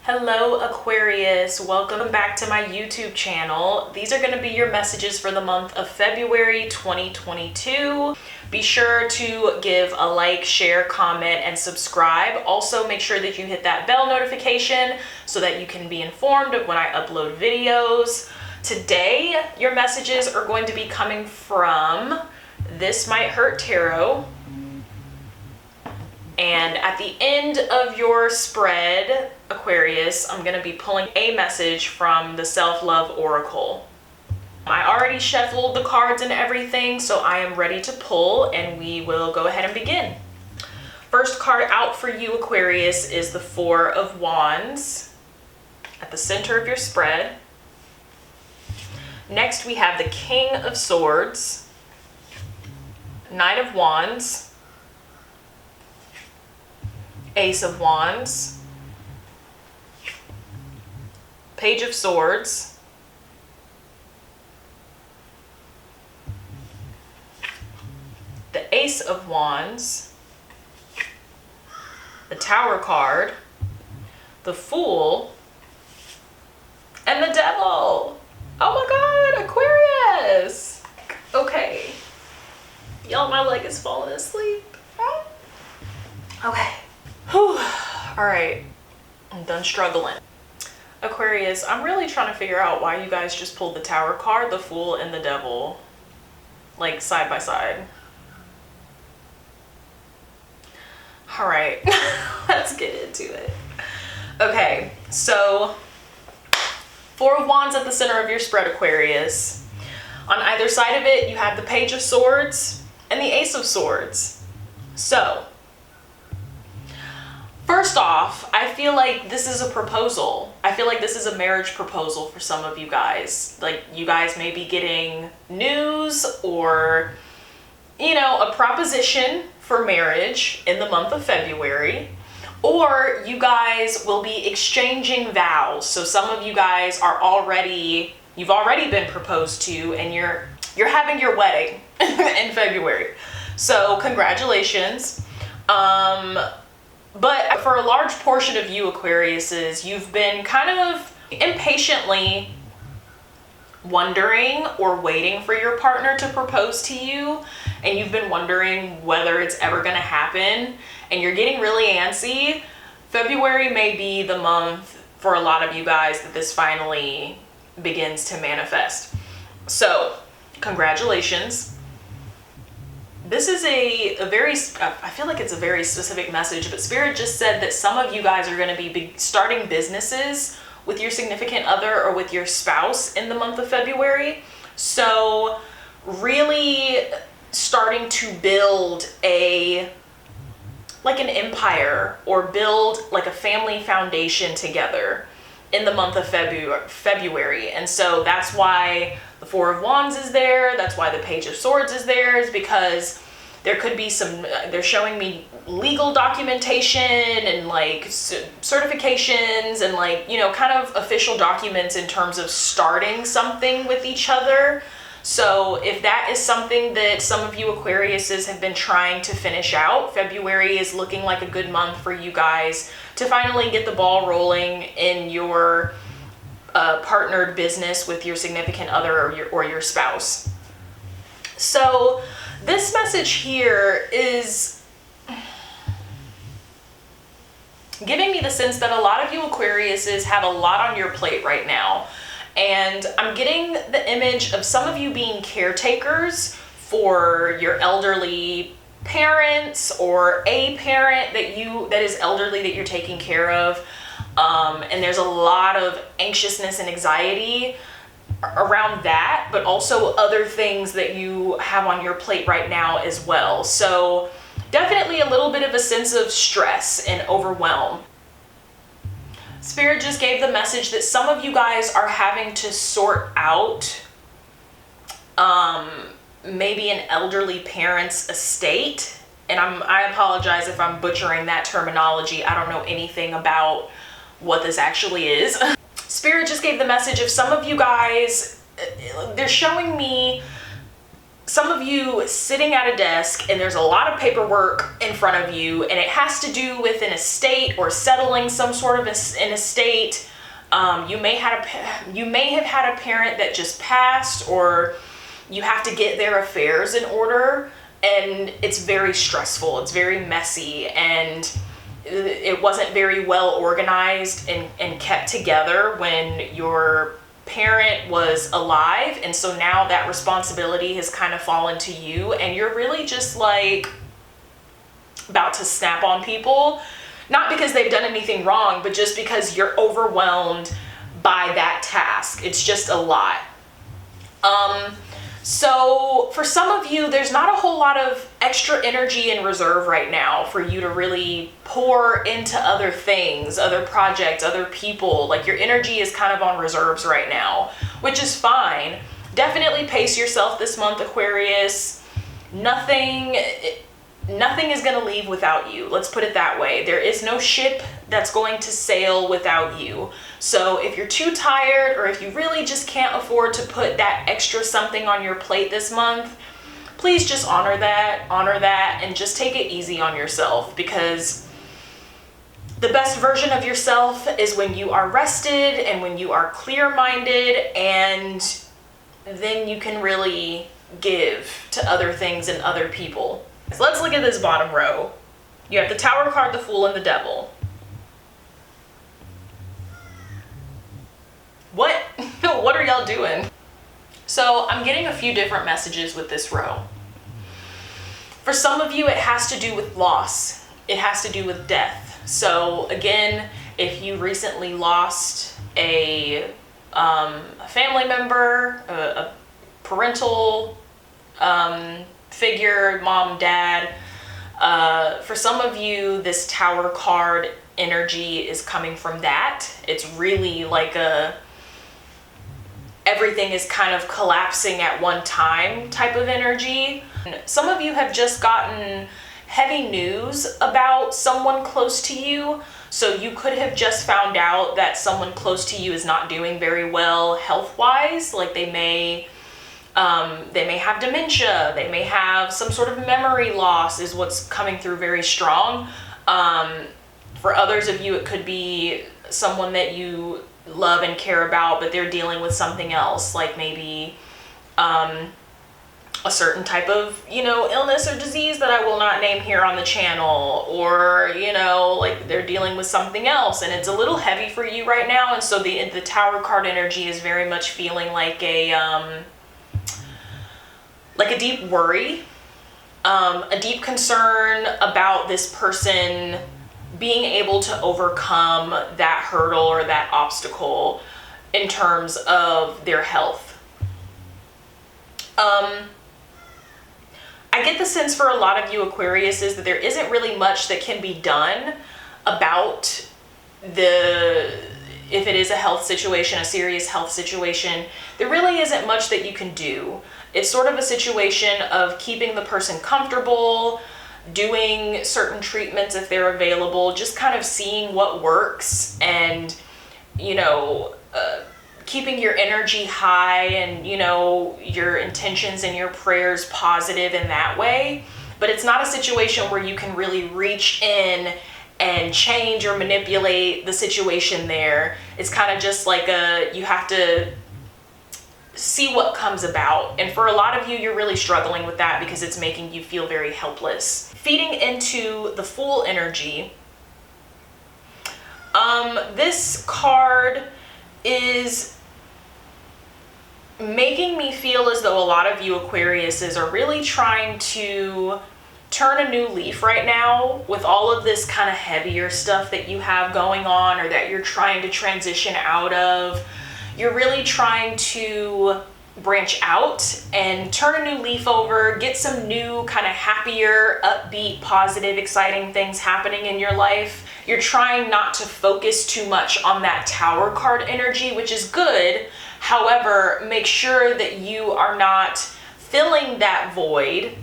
Hello Aquarius, welcome back to my YouTube channel. These are going to be your messages for the month of February 2022. Be sure to give a like, share, comment, and subscribe. Also make sure that you hit that bell notification so that you can be informed of when I upload videos. Today, your messages are going to be coming from This Might Hurt Tarot. And at the end of your spread, Aquarius, I'm going to be pulling a message from the Self-Love Oracle. I already shuffled the cards and everything, so I am ready to pull, and we will go ahead and begin. First card out for you, Aquarius, is the Four of Wands at the center of your spread. Next, we have the King of Swords, Knight of Wands, Ace of Wands, Page of Swords, the Ace of Wands, the Tower card, the Fool, and the Devil. Oh my God, Aquarius. Okay. Y'all, my leg is falling asleep. Okay. Whew. All right, I'm done struggling. Aquarius, I'm really trying to figure out why you guys just pulled the Tower card, the Fool, and the Devil, like side by side. All right, let's get into it. Okay, so Four of Wands at the center of your spread, Aquarius. On either side of it, you have the Page of Swords and the Ace of Swords. So, first off, I feel like this is a proposal. I feel like this is a marriage proposal for some of you guys. Like, you guys may be getting news or, you know, a proposition for marriage in the month of February. Or you guys will be exchanging vows. So some of you guys are you've already been proposed to, and you're having your wedding in February. So congratulations. But for a large portion of you Aquariuses, you've been kind of impatiently wondering or waiting for your partner to propose to you, and you've been wondering whether it's ever going to happen, and you're getting really antsy. February may be the month for a lot of you guys that this finally begins to manifest. So, congratulations. This is I feel like it's a very specific message, but Spirit just said that some of you guys are going to be starting businesses with your significant other or with your spouse in the month of February. So really starting to build an empire or build like a family foundation together in the month of February. And so that's why the Four of Wands is there. That's why the Page of Swords is there, is because there could be they're showing me legal documentation and like certifications and like, you know, kind of official documents in terms of starting something with each other. So if that is something that some of you Aquariuses have been trying to finish out, February is looking like a good month for you guys to finally get the ball rolling in your partnered business with your significant other or your spouse. So this message here is giving me the sense that a lot of you Aquariuses have a lot on your plate right now. And I'm getting the image of some of you being caretakers for your elderly parents or a parent that is elderly that you're taking care of. And there's a lot of anxiousness and anxiety around that, but also other things that you have on your plate right now as well. So definitely a little bit of a sense of stress and overwhelm. Spirit just gave the message that some of you guys are having to sort out maybe an elderly parent's estate. And I apologize if I'm butchering that terminology. I don't know anything about what this actually is. Spirit just gave the message of some of you guys, they're showing me some of you sitting at a desk and there's a lot of paperwork in front of you, and it has to do with an estate or settling some sort of an estate. You may have had a parent that just passed, or you have to get their affairs in order, and it's very stressful. It's very messy, and it wasn't very well organized and kept together when your parent was alive. And so now that responsibility has kind of fallen to you, and you're really just like about to snap on people, not because they've done anything wrong, but just because you're overwhelmed by that task. It's just a lot. So for some of you, there's not a whole lot of extra energy in reserve right now for you to really pour into other things, other projects, other people. Like, your energy is kind of on reserves right now, which is fine. Definitely pace yourself this month, Aquarius. Nothing is going to leave without you. Let's put it that way. There is no ship that's going to sail without you. So if you're too tired, or if you really just can't afford to put that extra something on your plate this month, please just honor that, and just take it easy on yourself, because the best version of yourself is when you are rested and when you are clear-minded, and then you can really give to other things and other people. So let's look at this bottom row. You have the Tower card, the Fool, and the Devil. What? What are y'all doing? So I'm getting a few different messages with this row. For some of you, it has to do with loss. It has to do with death. So again, if you recently lost a family member, a parental figure, mom, dad, for some of you, this Tower card energy is coming from that. It's really like everything is kind of collapsing at one time type of energy. Some of you have just gotten heavy news about someone close to you. So you could have just found out that someone close to you is not doing very well health-wise. Like, they may have dementia, they may have some sort of memory loss is what's coming through very strong. For others of you, it could be someone that you love and care about, but they're dealing with something else, like maybe a certain type of, illness or disease that I will not name here on the channel, or, like they're dealing with something else and it's a little heavy for you right now. And so the Tower card energy is very much feeling like a deep worry, a deep concern about this person being able to overcome that hurdle or that obstacle in terms of their health. I get the sense for a lot of you Aquariuses that there isn't really much that can be done about if it is a health situation, a serious health situation. There really isn't much that you can do. It's sort of a situation of keeping the person comfortable, doing certain treatments if they're available, just kind of seeing what works, and keeping your energy high, and your intentions and your prayers positive in that way. But it's not a situation where you can really reach in and change or manipulate the situation there. It's kind of just like you have to see what comes about. And for a lot of you, you're really struggling with that because it's making you feel very helpless. Feeding into the Fool energy, this card is making me feel as though a lot of you Aquariuses are really trying to turn a new leaf right now with all of this kind of heavier stuff that you have going on, or that you're trying to transition out of. You're really trying to branch out and turn a new leaf over, get some new kind of happier, upbeat, positive, exciting things happening in your life. You're trying not to focus too much on that Tower card energy, which is good. However, make sure that you are not filling that void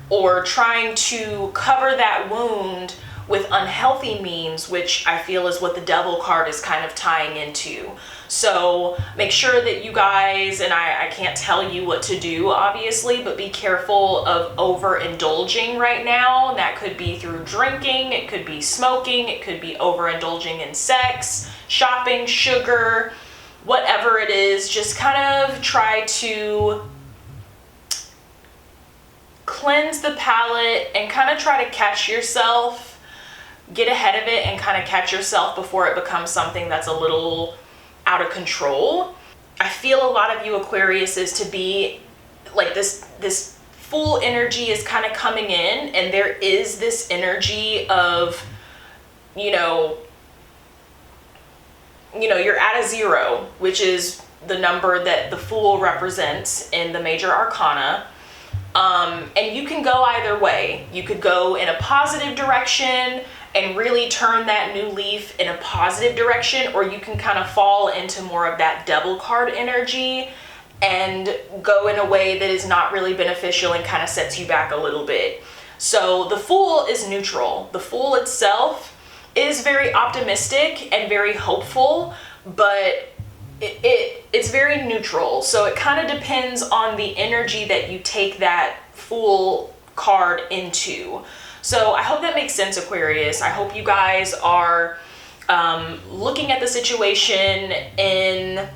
or trying to cover that wound with unhealthy means, which I feel is what the Devil card is kind of tying into. So make sure that you guys, and I can't tell you what to do, obviously, but be careful of overindulging right now. And that could be through drinking, it could be smoking, it could be overindulging in sex, shopping, sugar, whatever it is. Just kind of try to cleanse the palate and kind of try to catch yourself, get ahead of it and kind of catch yourself before it becomes something that's a little out of control. I feel a lot of you Aquariuses to be like this full energy is kind of coming in, and there is this energy of, you're at a 0, which is the number that the Fool represents in the major arcana. And you can go either way. You could go in a positive direction and really turn that new leaf in a positive direction, or you can kind of fall into more of that Devil card energy and go in a way that is not really beneficial and kind of sets you back a little bit. So the Fool is neutral. The Fool itself is very optimistic and very hopeful, but it's very neutral. So it kind of depends on the energy that you take that Fool card into. So I hope that makes sense, Aquarius. I hope you guys are looking at the situation in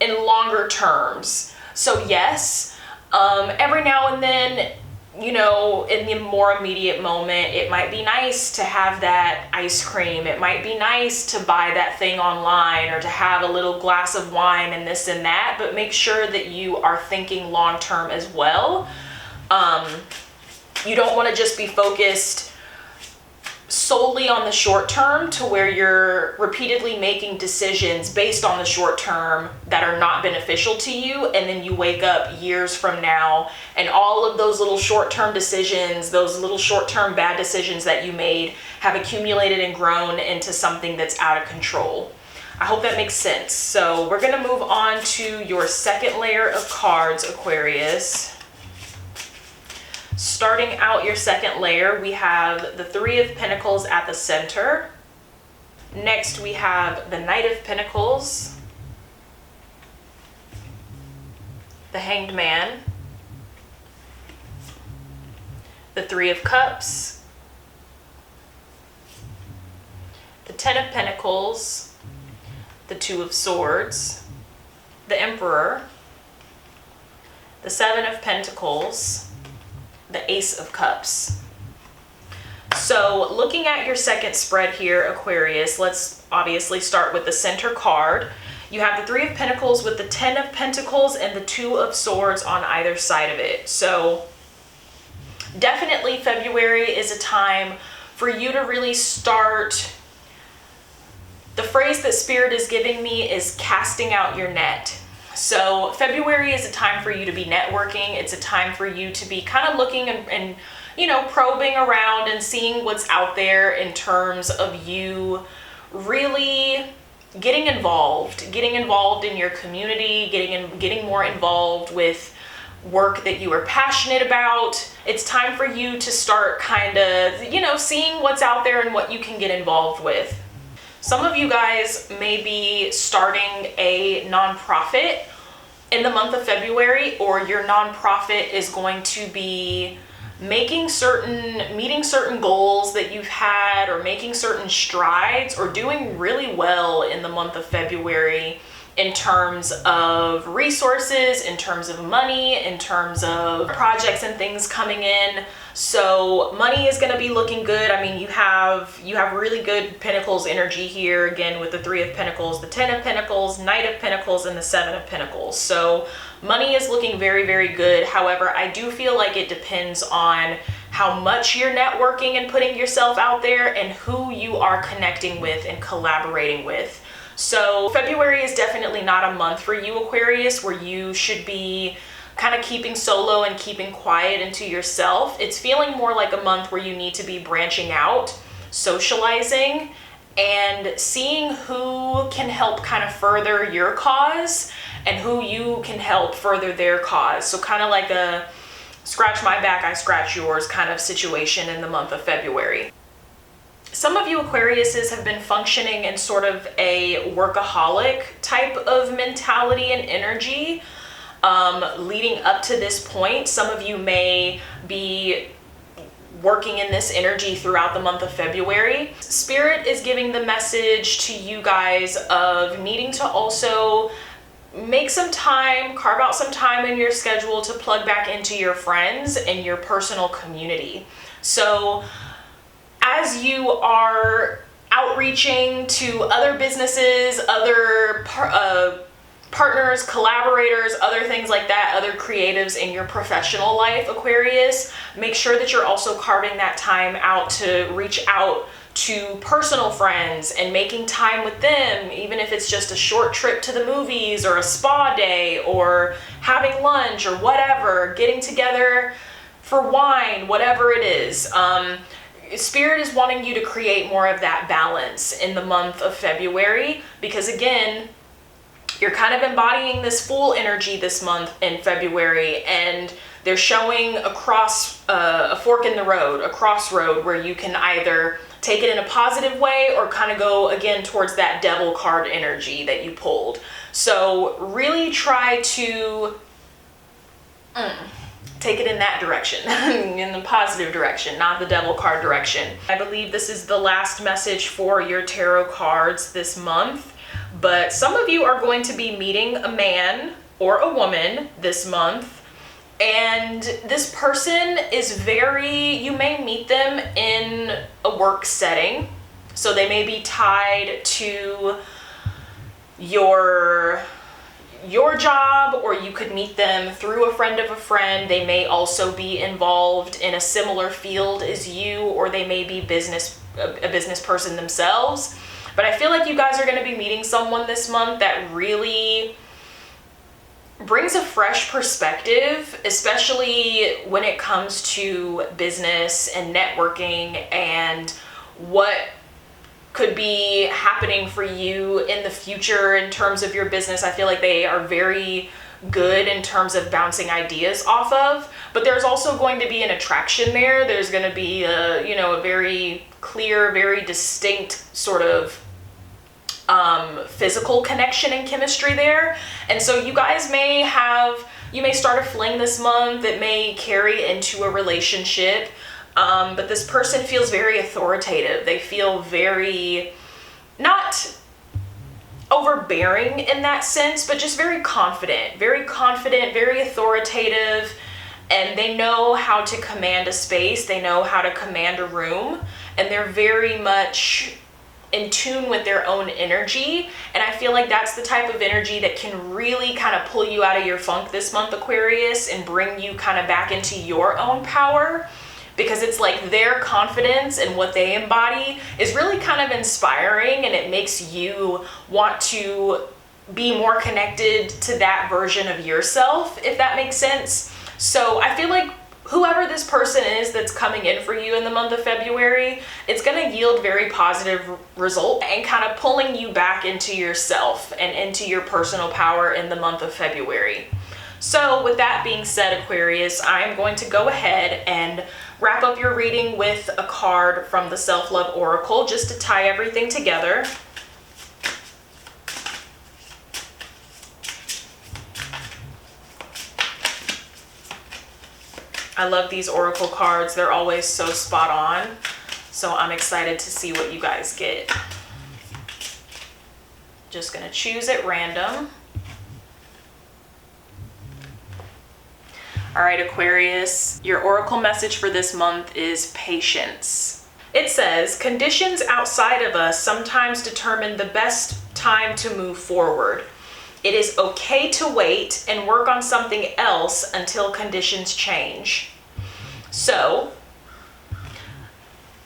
longer terms. So yes, every now and then, in the more immediate moment, it might be nice to have that ice cream. It might be nice to buy that thing online or to have a little glass of wine and this and that, but make sure that you are thinking long term as well. You don't want to just be focused solely on the short term to where you're repeatedly making decisions based on the short term that are not beneficial to you, and then you wake up years from now and all of those little short-term decisions, those little short-term bad decisions that you made have accumulated and grown into something that's out of control. I hope that makes sense. So we're going to move on to your second layer of cards, Aquarius. Starting out your second layer, we have the Three of Pentacles at the center. Next, we have the Knight of Pentacles, the Hanged Man, the Three of Cups, the Ten of Pentacles, the Two of Swords, the Emperor, the Seven of Pentacles, the Ace of Cups. So looking at your second spread here, Aquarius, let's obviously start with the center card. You have the Three of Pentacles with the Ten of Pentacles and the Two of Swords on either side of it. So definitely February is a time for you to really start. The phrase that Spirit is giving me is casting out your net. So February is a time for you to be networking. It's a time for you to be kind of looking and probing around and seeing what's out there in terms of you really getting involved in your community, getting more involved with work that you are passionate about. It's time for you to start kind of, seeing what's out there and what you can get involved with. Some of you guys may be starting a nonprofit in the month of February, or your nonprofit is going to be meeting certain goals that you've had, or making certain strides, or doing really well in the month of February in terms of resources, in terms of money, in terms of projects and things coming in. So money is going to be looking good. I mean, you have really good Pentacles energy here, again, with the Three of Pentacles, the Ten of Pentacles, Knight of Pentacles, and the Seven of Pentacles. So money is looking very, very good. However, I do feel like it depends on how much you're networking and putting yourself out there, and who you are connecting with and collaborating with. So February is definitely not a month for you, Aquarius, where you should be kind of keeping solo and keeping quiet into yourself. It's feeling more like a month where you need to be branching out, socializing, and seeing who can help kind of further your cause and who you can help further their cause. So kind of like scratch my back, I scratch yours kind of situation in the month of February. Some of you Aquariuses have been functioning in sort of a workaholic type of mentality and energy leading up to this point. Some of you may be working in this energy throughout the month of February. Spirit is giving the message to you guys of needing to also make some time, carve out some time in your schedule to plug back into your friends and your personal community. So as you are outreaching to other businesses, other partners, collaborators, other things like that, other creatives in your professional life, Aquarius, make sure that you're also carving that time out to reach out to personal friends and making time with them, even if it's just a short trip to the movies or a spa day or having lunch or whatever, getting together for wine, whatever it is. Spirit is wanting you to create more of that balance in the month of February, because again, you're kind of embodying this Fool energy this month in February, and they're showing a fork in the road, a crossroad where you can either take it in a positive way or kind of go again towards that Devil card energy that you pulled. So really try to take it in that direction, in the positive direction, not the Devil card direction. I believe this is the last message for your tarot cards this month, but some of you are going to be meeting a man or a woman this month, and this person is you may meet them in a work setting. So they may be tied to your job, or you could meet them through a friend of a friend. They may also be involved in a similar field as you, or they may be a business person themselves. But I feel like you guys are going to be meeting someone this month that really brings a fresh perspective, especially when it comes to business and networking and what could be happening for you in the future in terms of your business. I feel like they are very good in terms of bouncing ideas off of, but there's also going to be an attraction there. There's going to be a very clear, very distinct sort of physical connection and chemistry there. And so you guys may start a fling this month. It may carry into a relationship. But this person feels very authoritative. They feel very, not overbearing in that sense, but just very confident, very authoritative, and they know how to command a space. They know how to command a room, and they're very much in tune with their own energy. And I feel like that's the type of energy that can really kind of pull you out of your funk this month, Aquarius, and bring you kind of back into your own power. Because it's like their confidence and what they embody is really kind of inspiring, and it makes you want to be more connected to that version of yourself, if that makes sense. So I feel like whoever this person is that's coming in for you in the month of February, it's going to yield very positive result and kind of pulling you back into yourself and into your personal power in the month of February. So with that being said, Aquarius, I'm going to go ahead and wrap up your reading with a card from the Self-Love Oracle just to tie everything together. I love these Oracle cards. They're always so spot on. So I'm excited to see what you guys get. Just gonna choose at random. All right, Aquarius, your oracle message for this month is patience. It says, conditions outside of us sometimes determine the best time to move forward. It is okay to wait and work on something else until conditions change. So,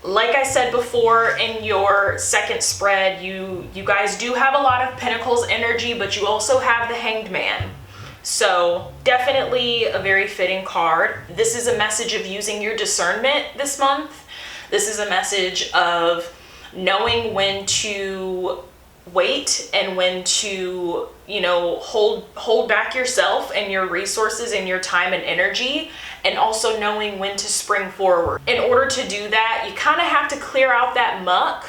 like I said before in your second spread, you guys do have a lot of Pentacles energy, but you also have the Hanged Man. So definitely a very fitting card. This is a message of using your discernment this month. This is a message of knowing when to wait and when to, you know, hold back yourself and your resources and your time and energy, and also knowing when to spring forward. In order to do that, you kind of have to clear out that muck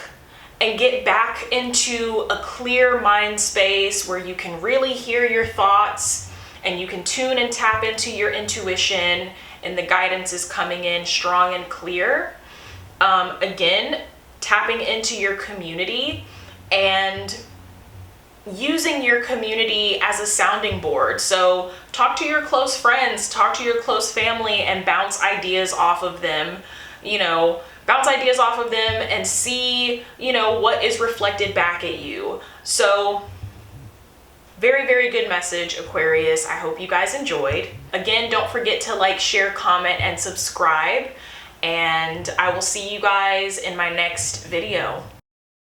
and get back into a clear mind space where you can really hear your thoughts and you can tune and tap into your intuition, and the guidance is coming in strong and clear. Again, tapping into your community and using your community as a sounding board. So talk to your close friends, talk to your close family, and bounce ideas off of them, you know, and see, you know, what is reflected back at you. So very, very good message, Aquarius. I hope you guys enjoyed. Again, don't forget to like, share, comment, and subscribe. And I will see you guys in my next video.